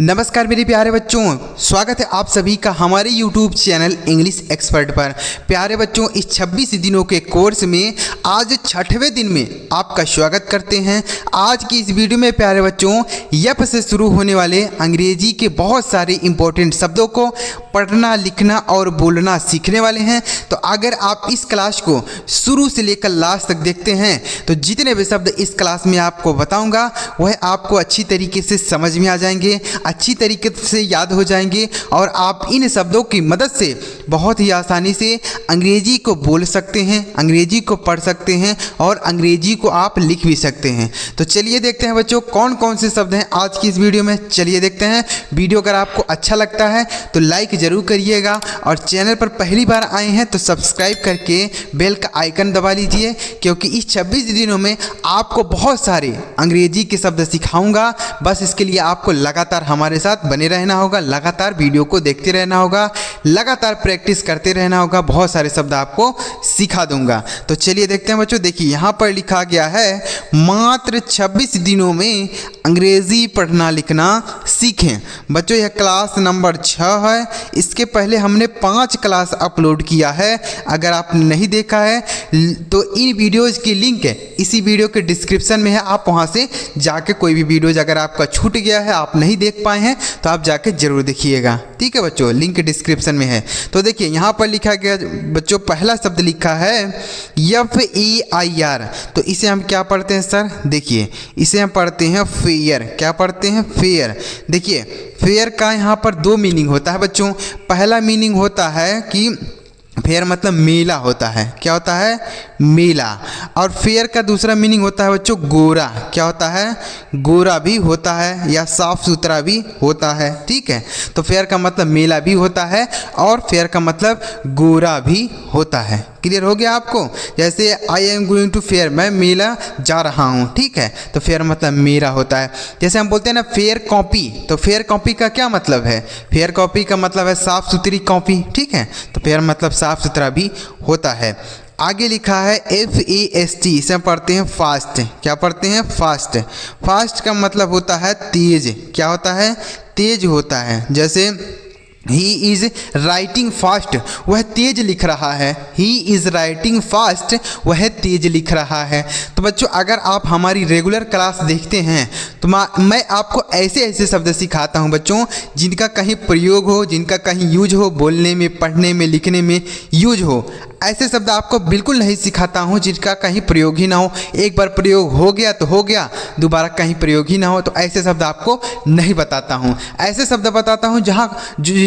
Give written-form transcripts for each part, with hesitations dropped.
नमस्कार मेरे प्यारे बच्चों, स्वागत है आप सभी का हमारे YouTube चैनल इंग्लिश एक्सपर्ट पर। प्यारे बच्चों, इस 26 दिनों के कोर्स में आज 6वें दिन में आपका स्वागत करते हैं। आज की इस वीडियो में प्यारे बच्चों यप से शुरू होने वाले अंग्रेजी के बहुत सारे इंपॉर्टेंट शब्दों को पढ़ना, लिखना और बोलना सीखने वाले हैं। तो अगर आप इस क्लास को शुरू से लेकर लास्ट तक देखते हैं तो जितने भी शब्द इस क्लास में आपको बताऊँगा वह आपको अच्छी तरीके से समझ में आ जाएंगे, अच्छी तरीके से याद हो जाएंगे और आप इन शब्दों की मदद से बहुत ही आसानी से अंग्रेजी को बोल सकते हैं, अंग्रेजी को पढ़ सकते हैं और अंग्रेजी को आप लिख भी सकते हैं। तो चलिए देखते हैं बच्चों कौन कौन से शब्द हैं आज की इस वीडियो में। चलिए देखते हैं। वीडियो अगर आपको अच्छा लगता है तो लाइक ज़रूर करिएगा और चैनल पर पहली बार आए हैं तो सब्सक्राइब करके बेल का आइकन दबा लीजिए, क्योंकि इस 26 दिनों में आपको बहुत सारे अंग्रेजी के शब्द सिखाऊंगा। बस इसके लिए आपको लगातार हमारे साथ बने रहना होगा, लगातार वीडियो को देखते रहना होगा, लगातार प्रैक्टिस करते रहना होगा। बहुत सारे शब्द आपको सिखा दूंगा। तो चलिए देखते हैं बच्चों। देखिए यहाँ पर लिखा गया है मात्र 26 दिनों में अंग्रेजी पढ़ना लिखना सीखें। बच्चों यह क्लास नंबर 6 है। इसके पहले हमने 5 क्लास अपलोड किया है। अगर आपने नहीं देखा है तो इन वीडियोज़ की लिंक है इसी वीडियो के डिस्क्रिप्शन में है। आप वहाँ से जाके कोई भी वीडियोज़ अगर आपका छूट गया है, आप नहीं देख पाए हैं तो आप जाके ज़रूर देखिएगा। ठीक है बच्चों, लिंक डिस्क्रिप्शन में है। तो देखिए यहाँ पर लिखा गया बच्चों, पहला शब्द लिखा है FEIR। तो इसे हम क्या पढ़ते हैं सर? देखिए इसे हम पढ़ते हैं फेयर। क्या पढ़ते हैं? फेयर। देखिए फेयर का यहाँ पर 2 मीनिंग होता है बच्चों। पहला मीनिंग होता है कि फेयर मतलब मेला होता है। क्या होता है? मेला। और फेयर का दूसरा मीनिंग होता है बच्चों गोरा। क्या होता है? गोरा भी होता है या साफ सुथरा भी होता है। ठीक है, तो फेयर का मतलब मेला भी होता है और फेयर का मतलब गोरा भी होता है। क्लियर हो गया आपको? जैसे I am going to fair, मैं मेला जा रहा हूँ। ठीक है, तो फेयर मतलब मेरा होता है। जैसे हम बोलते हैं ना फेयर कॉपी, तो फेयर कॉपी का क्या मतलब है? फेयर कॉपी का मतलब है साफ़ सुथरी कॉपी। ठीक है, तो फेयर मतलब साफ़ सुथरा भी होता है। आगे लिखा है FAST। इसे पढ़ते हैं फास्ट। क्या पढ़ते हैं? फास्ट। फास्ट का मतलब होता है तेज। क्या होता है? तेज होता है। जैसे ही इज़ राइटिंग फास्ट, वह तेज लिख रहा है। ही इज़ राइटिंग फास्ट, वह तेज लिख रहा है। तो बच्चों अगर आप हमारी रेगुलर क्लास देखते हैं तो मैं आपको ऐसे ऐसे शब्द सिखाता हूं बच्चों जिनका कहीं प्रयोग हो, जिनका कहीं यूज हो, बोलने में, पढ़ने में, लिखने में यूज हो। ऐसे शब्द आपको बिल्कुल नहीं सिखाता हूं जिनका कहीं प्रयोग ही ना हो। एक बार प्रयोग हो गया तो हो गया, दोबारा कहीं प्रयोग ही ना हो, तो ऐसे शब्द आपको नहीं बताता हूं। ऐसे शब्द बताता हूं जहां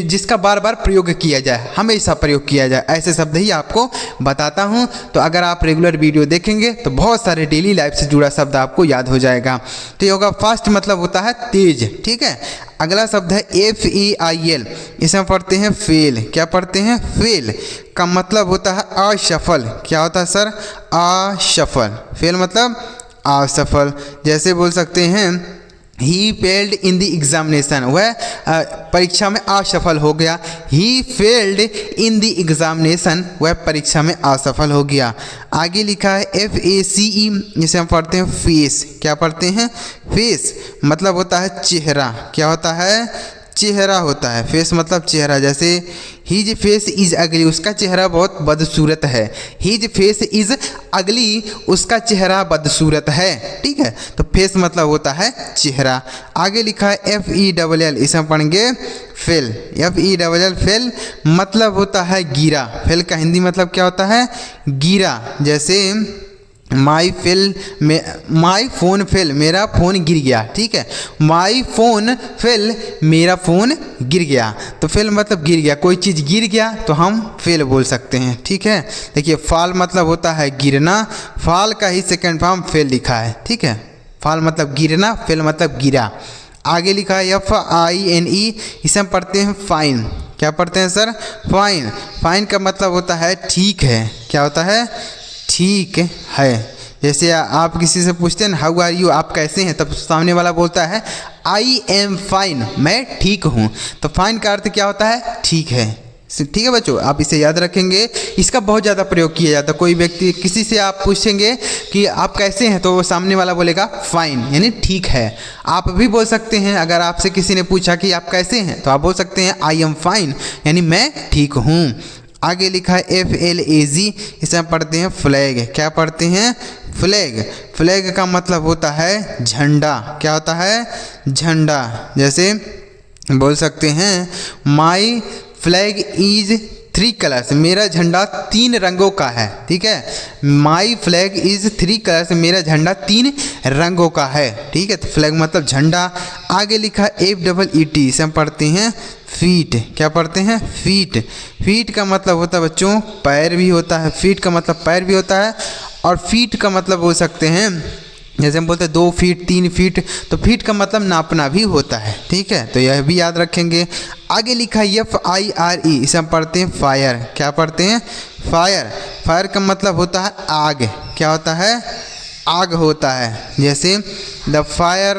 जिसका बार बार प्रयोग किया जाए, हमेशा प्रयोग किया जाए, ऐसे शब्द ही आपको बताता हूं। तो अगर आप रेगुलर वीडियो देखेंगे तो बहुत सारे डेली लाइफ से जुड़ा शब्द आपको याद हो जाएगा। तो ये होगा फास्ट मतलब होता है तेज। ठीक है, अगला शब्द है FAIL। इसे हम पढ़ते हैं फेल। क्या पढ़ते हैं? फेल का मतलब होता है असफल। क्या होता है सर? असफल। फेल मतलब असफल। जैसे बोल सकते हैं he failed in the examination, वह परीक्षा में असफल हो गया। He failed in the examination, वह परीक्षा में असफल हो गया। आगे लिखा है FACE। जिसे हम पढ़ते हैं फेस। क्या पढ़ते हैं? फेस मतलब होता है चेहरा। क्या होता है? चेहरा होता है। फेस मतलब चेहरा। जैसे हिज फेस इज़ अगली, उसका चेहरा बहुत बदसूरत है। हिज फेस इज़ अगली, उसका चेहरा बदसूरत है। ठीक है, तो फेस मतलब होता है चेहरा। आगे लिखा है FELL। इसे हम पढ़ेंगे फेल। FELL फेल मतलब होता है गिरा। फेल का हिंदी मतलब क्या होता है? गिरा। जैसे माई फोन फेल, मेरा फ़ोन गिर गया। ठीक है, माई फोन फेल, मेरा फ़ोन गिर गया। तो फेल मतलब गिर गया, कोई चीज़ गिर गया तो हम फेल बोल सकते हैं। ठीक है, देखिए फाल मतलब होता है गिरना। फाल का ही सेकेंड फॉर्म फेल लिखा है। ठीक है, फाल मतलब गिरना, फेल मतलब गिरा। आगे लिखा है FINE। इसे हम पढ़ते हैं फाइन। क्या पढ़ते हैं सर? फाइन। फाइन का मतलब होता है ठीक है। क्या होता है? ठीक है। जैसे आप किसी से पूछते हैं ना हाउ आर यू, आप कैसे हैं, तब सामने वाला बोलता है आई एम फाइन, मैं ठीक हूँ। तो फाइन का अर्थ क्या होता है? ठीक है। ठीक है बच्चों, आप इसे याद रखेंगे। इसका बहुत ज़्यादा प्रयोग किया जाता है। कोई व्यक्ति किसी से आप पूछेंगे कि आप कैसे हैं, तो वो सामने वाला बोलेगा फाइन, यानी ठीक है। आप भी बोल सकते हैं, अगर आपसे किसी ने पूछा कि आप कैसे हैं, तो आप बोल सकते हैं आई एम फाइन, यानी मैं ठीक हूँ। आगे लिखा है FLAG, इसे हम पढ़ते हैं फ्लैग। क्या पढ़ते हैं? फ्लैग। फ्लैग का मतलब होता है झंडा। क्या होता है? झंडा। जैसे बोल सकते हैं माई फ्लैग इज 3 कलर्स, मेरा झंडा 3 रंगों का है। ठीक है, माई फ्लैग इज 3 कलर्स, मेरा झंडा 3 रंगों का है। ठीक है, तो फ्लैग मतलब झंडा। आगे लिखा FEET, इसे हम पढ़ते हैं फीट। क्या पढ़ते हैं? फीट। फीट का मतलब होता है बच्चों पैर भी होता है। फीट का मतलब पैर भी होता है, और फीट का मतलब बोल सकते हैं, जैसे हम बोलते हैं 2 फीट 3 फीट, तो फीट का मतलब नापना भी होता है। ठीक है, तो यह भी याद रखेंगे। आगे लिखा है FIRE, इसे हम पढ़ते हैं फायर। क्या पढ़ते हैं? फायर। फायर का मतलब होता है आग। क्या होता है? आग होता है। जैसे the fire,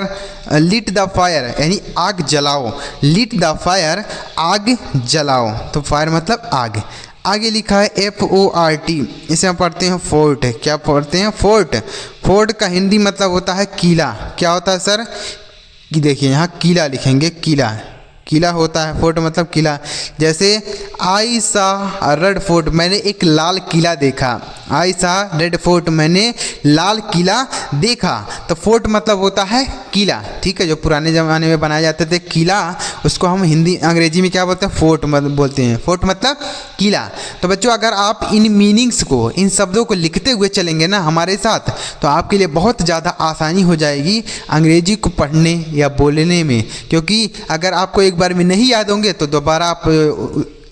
lit the fire, यानी आग जलाओ। लिट द फायर, आग जलाओ। तो फायर मतलब आग। आगे लिखा है FORT, इसे हम पढ़ते हैं फोर्ट। क्या पढ़ते हैं? फोर्ट। फोर्ट का हिंदी मतलब होता है किला। क्या होता है सर? कि देखिए यहाँ किला लिखेंगे, किला। किला होता है, फोर्ट मतलब किला। जैसे आई सा रेड फोर्ट, मैंने एक लाल किला देखा। आई सा रेड फोर्ट, मैंने लाल किला देखा। तो फोर्ट मतलब होता है किला। ठीक है, जो पुराने ज़माने में बनाए जाते थे किला, उसको हम हिंदी अंग्रेजी में क्या बोलते हैं? फोर्ट बोलते हैं। फोर्ट मतलब किला। तो बच्चों अगर आप इन मीनिंग्स को, इन शब्दों को लिखते हुए चलेंगे ना हमारे साथ, तो आपके लिए बहुत ज़्यादा आसानी हो जाएगी अंग्रेजी को पढ़ने या बोलने में। क्योंकि अगर आपको एक बार में नहीं याद होंगे तो दोबारा आप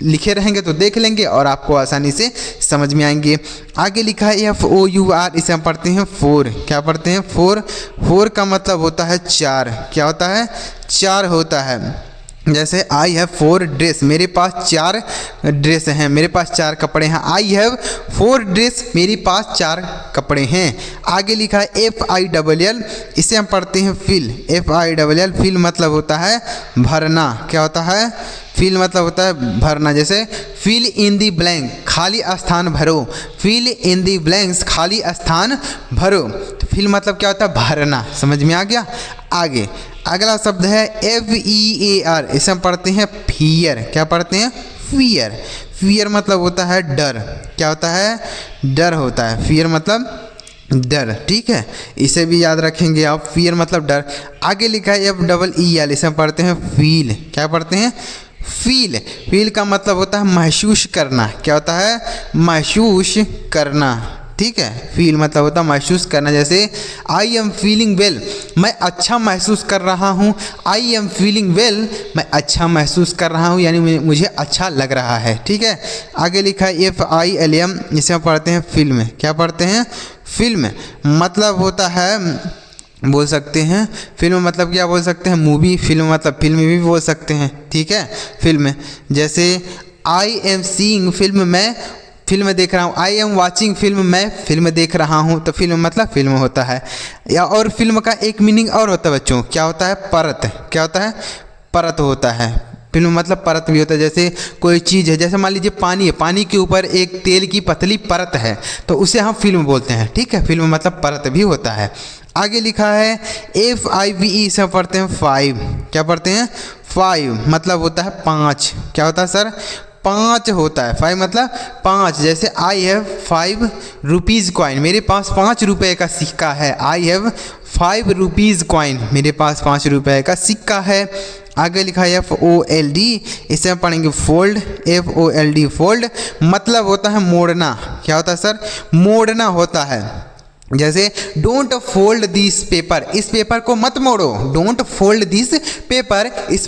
लिखे रहेंगे तो देख लेंगे और आपको आसानी से समझ में आएंगे। आगे लिखा है FOUR, इसे हम पढ़ते हैं फोर। क्या पढ़ते हैं? फोर। फोर का मतलब होता है 4। क्या होता है? 4 होता है। जैसे आई हैव 4 ड्रेस, मेरे पास 4 ड्रेस हैं, मेरे पास 4 कपड़े हैं। आई हैव 4 ड्रेस, मेरे पास 4 कपड़े हैं। आगे लिखा है FILL, इसे हम पढ़ते हैं फिल। FILL, फिल मतलब होता है भरना। क्या होता है? फिल मतलब होता है भरना। जैसे फिल इन दी ब्लैंक, खाली स्थान भरो। फिल इन दी ब्लैंक्स, खाली स्थान भरो। तो फिल मतलब क्या होता है? भरना। समझ में आ गया? आगे अगला शब्द है FEAR, इसे हम पढ़ते हैं फियर। क्या पढ़ते हैं? फियर। फियर मतलब होता है डर। क्या होता है? डर होता है। फियर मतलब डर। ठीक है, इसे भी याद रखेंगे आप, फियर मतलब डर। आगे लिखा है FEEL, इसे हम पढ़ते हैं फील। क्या पढ़ते हैं? फील। फील का मतलब होता है महसूस करना। क्या होता है? महसूस करना। ठीक है, फील मतलब होता है महसूस करना। जैसे आई एम फीलिंग वेल, मैं अच्छा महसूस कर रहा हूँ। आई एम फीलिंग वेल, मैं अच्छा महसूस कर रहा हूँ, यानी मुझे अच्छा लग रहा है। ठीक है, आगे लिखा है FILM, इसे हम पढ़ते हैं फिल्म। क्या पढ़ते हैं? फिल्म मतलब होता है, बोल सकते हैं फिल्म मतलब क्या बोल सकते हैं? मूवी। फिल्म मतलब फिल्म भी बोल सकते हैं। ठीक है, फिल्म। जैसे आई एम सीइंग फिल्म, मैं फिल्म देख रहा हूँ। आई एम वॉचिंग फिल्म, मैं फिल्म देख रहा हूँ। तो फिल्म मतलब फिल्म होता है। या और फिल्म का एक मीनिंग और होता है बच्चों, क्या होता है? परत। क्या होता है? परत होता है। फिल्म मतलब परत भी होता है। जैसे कोई चीज़ है, जैसे मान लीजिए पानी है, पानी के ऊपर एक तेल की पतली परत है, तो उसे हम फिल्म बोलते हैं। ठीक है, फिल्म मतलब परत भी होता है। आगे लिखा है FIVE, से पढ़ते हैं 5। क्या पढ़ते हैं? 5 मतलब होता है 5। क्या होता है सर? 5 होता है। 5 मतलब 5। जैसे आई हैव 5 रुपीज़ कॉइन, मेरे पास 5 रुपये का सिक्का है। आई हैव 5 रुपीज़ कॉइन, मेरे पास 5 रुपये का सिक्का है। आगे लिखा है FOLD, इसे हम पढ़ेंगे फोल्ड। FOLD, फोल्ड मतलब होता है मोड़ना। क्या होता है सर? मोड़ना होता है। जैसे डोंट फोल्ड दिस पेपर, इस पेपर को मत मोड़ो। डोंट फोल्ड दिस पेपर, इस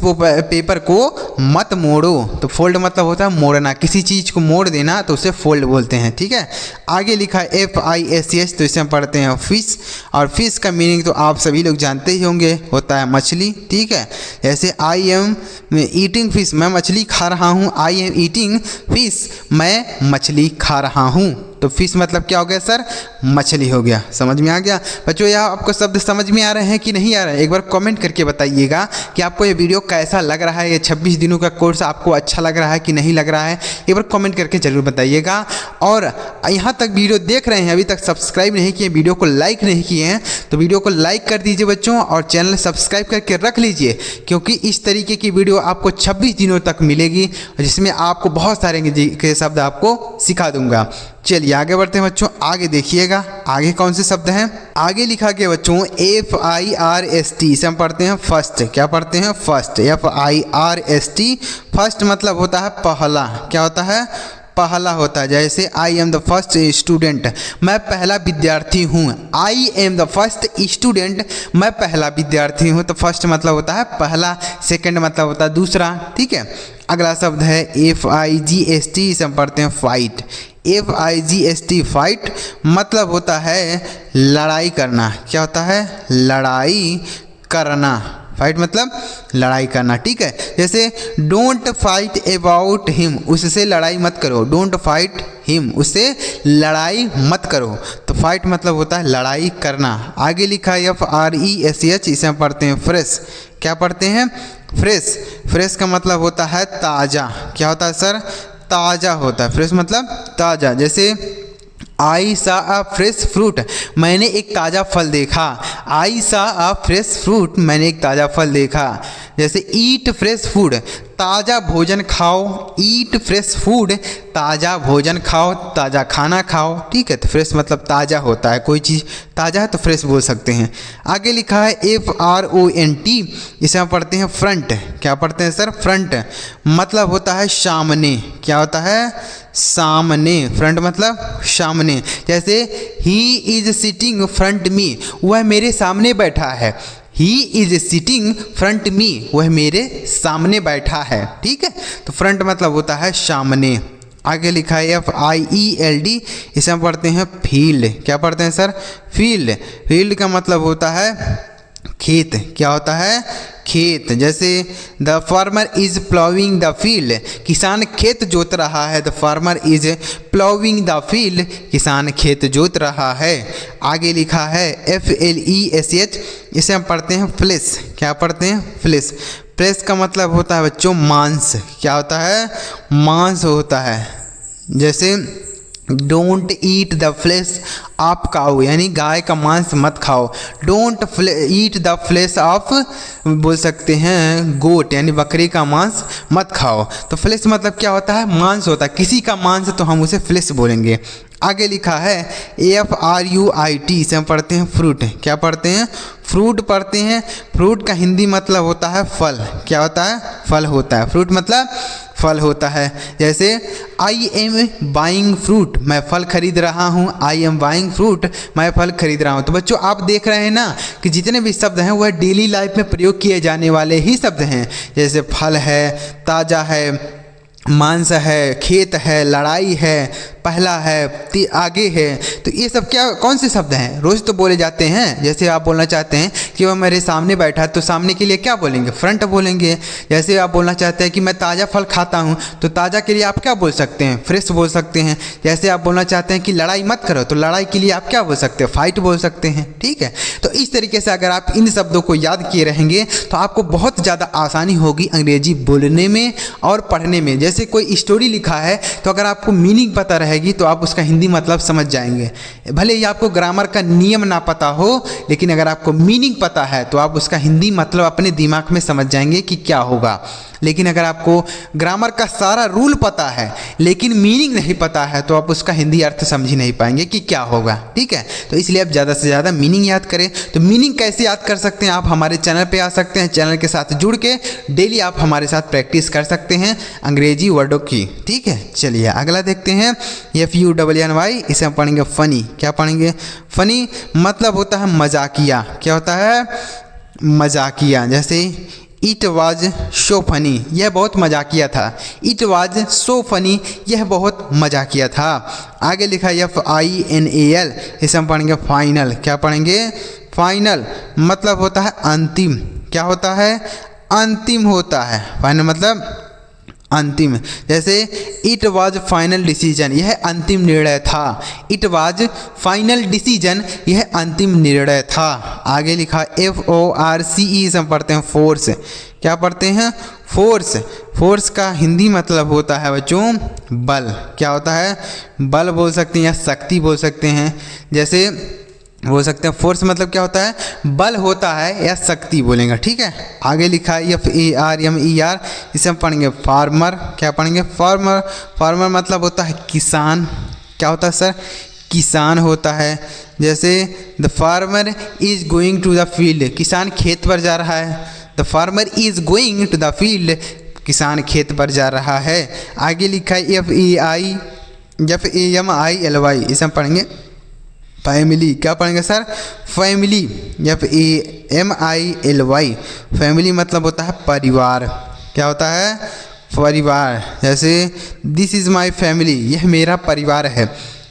पेपर को मत मोड़ो। तो फोल्ड मतलब होता है मोड़ना, किसी चीज़ को मोड़ देना, तो उसे फोल्ड बोलते हैं। ठीक है, आगे लिखा है FISH, तो इसे हम पढ़ते हैं फिश। और फिश का मीनिंग तो आप सभी लोग जानते ही होंगे, होता है मछली। ठीक है, जैसे आई एम ईटिंग फिश, मैं मछली खा रहा हूँ। आई एम ईटिंग फिश, मैं मछली खा रहा हूँ। तो फिश मतलब क्या हो गया सर, मछली हो गया। समझ में आ गया बच्चों? यह आपको शब्द समझ में आ रहे हैं कि नहीं आ रहे हैं? एक बार कमेंट करके बताइएगा कि आपको ये वीडियो कैसा लग रहा है। ये 26 दिनों का कोर्स आपको अच्छा लग रहा है कि नहीं लग रहा है, एक बार कमेंट करके जरूर बताइएगा। और यहाँ तक वीडियो देख रहे हैं, अभी तक सब्सक्राइब नहीं किए, वीडियो को लाइक नहीं किए हैं, तो वीडियो को लाइक कर दीजिए बच्चों, और चैनल सब्सक्राइब करके रख लीजिए, क्योंकि इस तरीके की वीडियो आपको 26 दिनों तक मिलेगी, जिसमें आपको बहुत सारे अंग्रेजी के शब्द आपको सिखा दूंगा। चलिए आगे बढ़ते हैं बच्चों। आगे देखिएगा, आगे कौन से शब्द हैं। आगे लिखा गया बच्चों FIRST, इसे हम पढ़ते हैं फर्स्ट। क्या पढ़ते हैं? फर्स्ट। FIRST, फर्स्ट मतलब होता है पहला। क्या होता है? पहला होता है। जैसे I am the first student, मैं पहला विद्यार्थी हूँ। I am the first student, मैं पहला विद्यार्थी हूँ। तो फर्स्ट मतलब होता है पहला, सेकंड मतलब होता है दूसरा। ठीक है। अगला शब्द है FIGST, इसे हम पढ़ते हैं फाइट। FIGST, फाइट मतलब होता है लड़ाई करना। क्या होता है? लड़ाई करना। फाइट मतलब लड़ाई करना। ठीक है। जैसे डोंट फाइट अबाउट हिम, उससे लड़ाई मत करो। डोंट फाइट हिम, उससे लड़ाई मत करो। तो फाइट मतलब होता है लड़ाई करना। आगे लिखा है FRESH, इसे हम पढ़ते हैं फ्रेश। क्या पढ़ते हैं? फ्रेश। फ्रेश का मतलब होता है ताज़ा। क्या होता है सर? ताज़ा होता है। फ्रेश मतलब ताज़ा। जैसे आई सा अ फ्रेश फ्रूट, मैंने एक ताज़ा फल देखा। आई सा अ फ्रेश फ्रूट, मैंने एक ताज़ा फल देखा। जैसे ईट फ्रेश फूड, ताज़ा भोजन खाओ। ईट फ्रेश फूड, ताज़ा भोजन खाओ, ताज़ा खाना खाओ। ठीक है। तो फ्रेश मतलब ताज़ा होता है, कोई चीज़ ताज़ा है तो फ्रेश बोल सकते हैं। आगे लिखा है FRONT, इसे हम पढ़ते हैं फ्रंट। क्या पढ़ते हैं सर? फ्रंट मतलब होता है सामने। क्या होता है? सामने। फ्रंट मतलब सामने। जैसे ही इज सिटिंग फ्रंट मी, वह मेरे सामने बैठा है। ही इज सिटिंग फ्रंट मी, वह मेरे सामने बैठा है। ठीक है। तो फ्रंट मतलब होता है सामने। आगे लिखा है FIELD, इसे हम पढ़ते हैं फील्ड। क्या पढ़ते हैं सर? फील्ड। फील्ड का मतलब होता है खेत। क्या होता है? खेत। जैसे the farmer is ploughing the field, किसान खेत जोत रहा है। The farmer is ploughing the field, किसान खेत जोत रहा है। आगे लिखा है FLESH, इसे हम पढ़ते हैं फ्लेश। क्या पढ़ते हैं? फ्लेश। फ्लेश का मतलब होता है बच्चों मांस। क्या होता है? मांस होता है। जैसे don't eat the flesh of cow, यानी गाय का मांस मत खाओ। Don't eat the flesh of, बोल सकते हैं गोट, यानी बकरी का मांस मत खाओ। तो फ्लेश मतलब क्या होता है? मांस होता है। किसी का मांस तो हम उसे फ्लेश बोलेंगे। आगे लिखा है FRUIT, इसे हम पढ़ते हैं फ्रूट। क्या पढ़ते हैं? फ्रूट पढ़ते हैं। फ्रूट का हिंदी मतलब होता है फल। क्या होता है? फल होता है। फ्रूट मतलब फल होता है। जैसे आई एम बाइंग फ्रूट, मैं फल खरीद रहा हूँ। आई एम बाइंग फ्रूट, मैं फल खरीद रहा हूँ। तो बच्चों आप देख रहे हैं ना कि जितने भी शब्द हैं वह डेली लाइफ में प्रयोग किए जाने वाले ही शब्द हैं। जैसे फल है, ताज़ा है, मांस है, खेत है, लड़ाई है, पहला है, आगे है। तो ये सब क्या, कौन से शब्द हैं? रोज़ तो बोले जाते हैं। जैसे आप बोलना चाहते हैं कि वह मेरे सामने बैठा है, तो सामने के लिए क्या बोलेंगे? फ्रंट बोलेंगे। जैसे आप बोलना चाहते हैं कि मैं ताज़ा फल खाता हूँ, तो ताज़ा के लिए आप क्या बोल सकते हैं? फ्रेश बोल सकते हैं। जैसे आप बोलना चाहते हैं कि लड़ाई मत करो, तो लड़ाई के लिए आप क्या बोल सकते हैं? फाइट बोल सकते हैं। ठीक है। तो इस तरीके से अगर आप इन शब्दों को याद किए रहेंगे तो आपको बहुत ज़्यादा आसानी होगी अंग्रेजी बोलने में और पढ़ने में। जैसे कोई स्टोरी लिखा है तो अगर आपको मीनिंग पता रहेगी तो आप उसका हिंदी मतलब समझ जाएंगे। भले ही आपको ग्रामर का नियम ना पता हो, लेकिन अगर आपको मीनिंग पता है तो आप उसका हिंदी मतलब अपने दिमाग में समझ जाएंगे कि क्या होगा। लेकिन अगर आपको ग्रामर का सारा रूल पता है लेकिन मीनिंग नहीं पता है तो आप उसका हिंदी अर्थ समझ ही नहीं पाएंगे कि क्या होगा। ठीक है। तो इसलिए आप ज़्यादा से ज़्यादा मीनिंग याद करें। तो मीनिंग कैसे याद कर सकते हैं? आप हमारे चैनल पे आ सकते हैं। चैनल के साथ जुड़ के डेली आप हमारे साथ प्रैक्टिस कर सकते हैं अंग्रेजी वर्डों की। ठीक है। चलिए अगला देखते हैं FUNNY, इसे हम पढ़ेंगे फ़नी। क्या पढ़ेंगे? फ़नी मतलब होता है मजाकिया। क्या होता है? मजाकिया। जैसे इट वॉज सो फनी, यह बहुत मजाकिया था। इट वॉज सो फनी, यह बहुत मजाकिया था। आगे लिखा है FINAL, इसे हम पढ़ेंगे फाइनल। क्या पढ़ेंगे? फाइनल मतलब होता है अंतिम। क्या होता है? अंतिम होता है। फाइनल मतलब अंतिम। जैसे इट वॉज फाइनल डिसीजन, यह अंतिम निर्णय था। इट वॉज फाइनल डिसीजन, यह अंतिम निर्णय था। आगे लिखा FORCE से हम पढ़ते हैं फोर्स। क्या पढ़ते हैं? फोर्स। फोर्स का हिंदी मतलब होता है बच्चों बल। क्या होता है? बल बोल सकते हैं या शक्ति बोल सकते हैं। जैसे बोल सकते हैं फोर्स मतलब क्या होता है? बल होता है या शक्ति बोलेंगे, ठीक है। आगे लिखा है FARMER, इसे हम पढ़ेंगे फार्मर। क्या पढ़ेंगे? फार्मर। फार्मर मतलब होता है किसान। क्या होता है सर? किसान होता है। जैसे the farmer is going to the field, किसान खेत पर जा रहा है। The farmer is going to the field, किसान खेत पर जा रहा है। आगे लिखा है FAMILY, इसे हम पढ़ेंगे फैमिली। क्या पढ़ेंगे सर? फैमिली। FAMILY, फैमिली मतलब होता है परिवार। क्या होता है? परिवार। जैसे दिस इज़ माई फैमिली, यह मेरा परिवार है।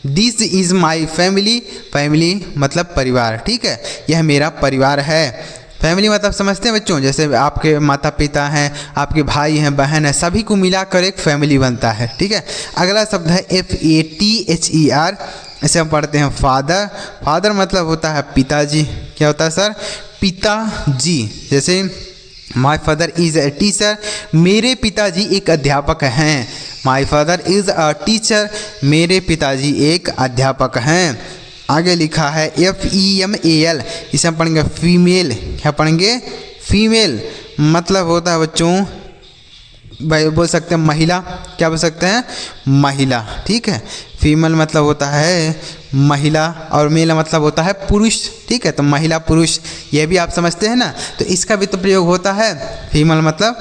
This is my family, family मतलब परिवार, ठीक है। यह मेरा परिवार है। फैमिली मतलब समझते हैं बच्चों? जैसे आपके माता पिता हैं, आपके भाई हैं, बहन है, सभी को मिलाकर एक फैमिली बनता है, ठीक है। अगला शब्द है FATHER, इसे हम पढ़ते हैं फादर। फादर मतलब होता है पिताजी। क्या होता है सर? पिताजी। जैसे my father is a teacher, मेरे पिताजी एक अध्यापक हैं। My father is a teacher, मेरे पिताजी एक अध्यापक हैं। आगे लिखा है FEMAL, इसे हम पढ़ेंगे फीमेल। क्या पढ़ेंगे? फीमेल मतलब होता है बच्चों बोल सकते हैं महिला। क्या बोल सकते हैं? महिला, ठीक है। फीमेल मतलब होता है महिला और मेल मतलब होता है पुरुष, ठीक है। तो महिला पुरुष ये भी आप समझते हैं ना, तो इसका भी तो प्रयोग होता है, फीमेल मतलब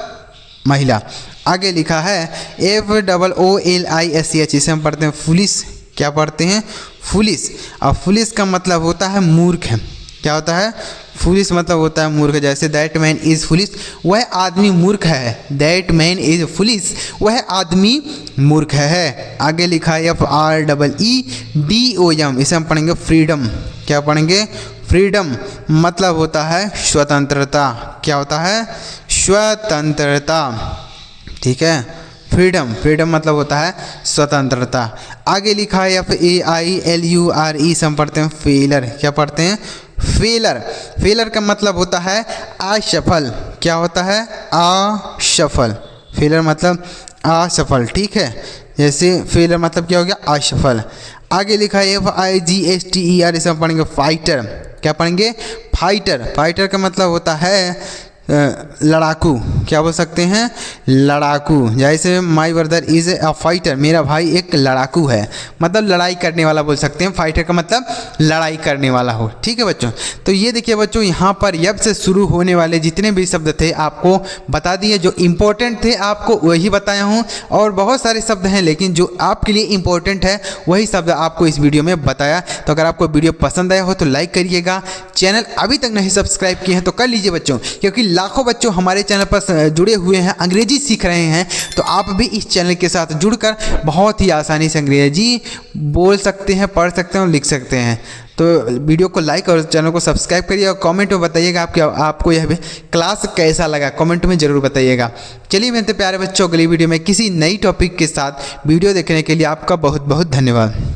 महिला। आगे लिखा है FOOLISH, इसे हम पढ़ते हैं फुलिश। क्या पढ़ते हैं? फुलिश। और फुलिश का मतलब होता है मूर्ख। क्या होता है? फुलिश मतलब होता है मूर्ख। जैसे दैट मैन इज़ फुलिश, वह आदमी मूर्ख है। दैट मैन इज़ फुलिश, वह आदमी मूर्ख है। आगे लिखा है FREEDOM, इसे हम पढ़ेंगे फ्रीडम। क्या पढ़ेंगे? फ्रीडम मतलब होता है स्वतंत्रता। क्या होता है? स्वतंत्रता, ठीक है। फ्रीडम, फ्रीडम मतलब होता है स्वतंत्रता। आगे लिखा है FAILURE, से हम पढ़ते हैं फेलर। क्या पढ़ते हैं? फेलर। फेलर का मतलब होता है असफल। क्या होता है? असफल। फेलर मतलब असफल, ठीक है। जैसे फेलर मतलब क्या हो गया? असफल। आगे लिखा है FIGHTER, इसे हम पढ़ेंगे फाइटर। क्या पढ़ेंगे? फाइटर। फाइटर का मतलब होता है लड़ाकू। क्या बोल सकते हैं? लड़ाकू। जैसे my brother is a fighter, मेरा भाई एक लड़ाकू है, मतलब लड़ाई करने वाला बोल सकते हैं। फाइटर का मतलब लड़ाई करने वाला हो, ठीक है बच्चों। तो ये देखिए बच्चों, यहाँ पर यब से शुरू होने वाले जितने भी शब्द थे आपको बता दिए, जो इम्पोर्टेंट थे आपको वही बताया हूँ। और बहुत सारे शब्द हैं लेकिन जो आपके लिए इम्पोर्टेंट है वही शब्द आपको इस वीडियो में बताया। तो अगर आपको वीडियो पसंद आया हो तो लाइक करिएगा। चैनल अभी तक नहीं सब्सक्राइब किए हैं तो कर लीजिए बच्चों, क्योंकि लाखों बच्चों हमारे चैनल पर जुड़े हुए हैं, अंग्रेजी सीख रहे हैं। तो आप भी इस चैनल के साथ जुड़कर बहुत ही आसानी से अंग्रेजी बोल सकते हैं, पढ़ सकते हैं और लिख सकते हैं। तो वीडियो को लाइक और चैनल को सब्सक्राइब करिए और कमेंट में बताइएगा आपको यह क्लास कैसा लगा, कमेंट में ज़रूर बताइएगा। चलिए मेरे प्यारे बच्चों, अगली वीडियो में किसी नई टॉपिक के साथ वीडियो देखने के लिए आपका बहुत बहुत धन्यवाद।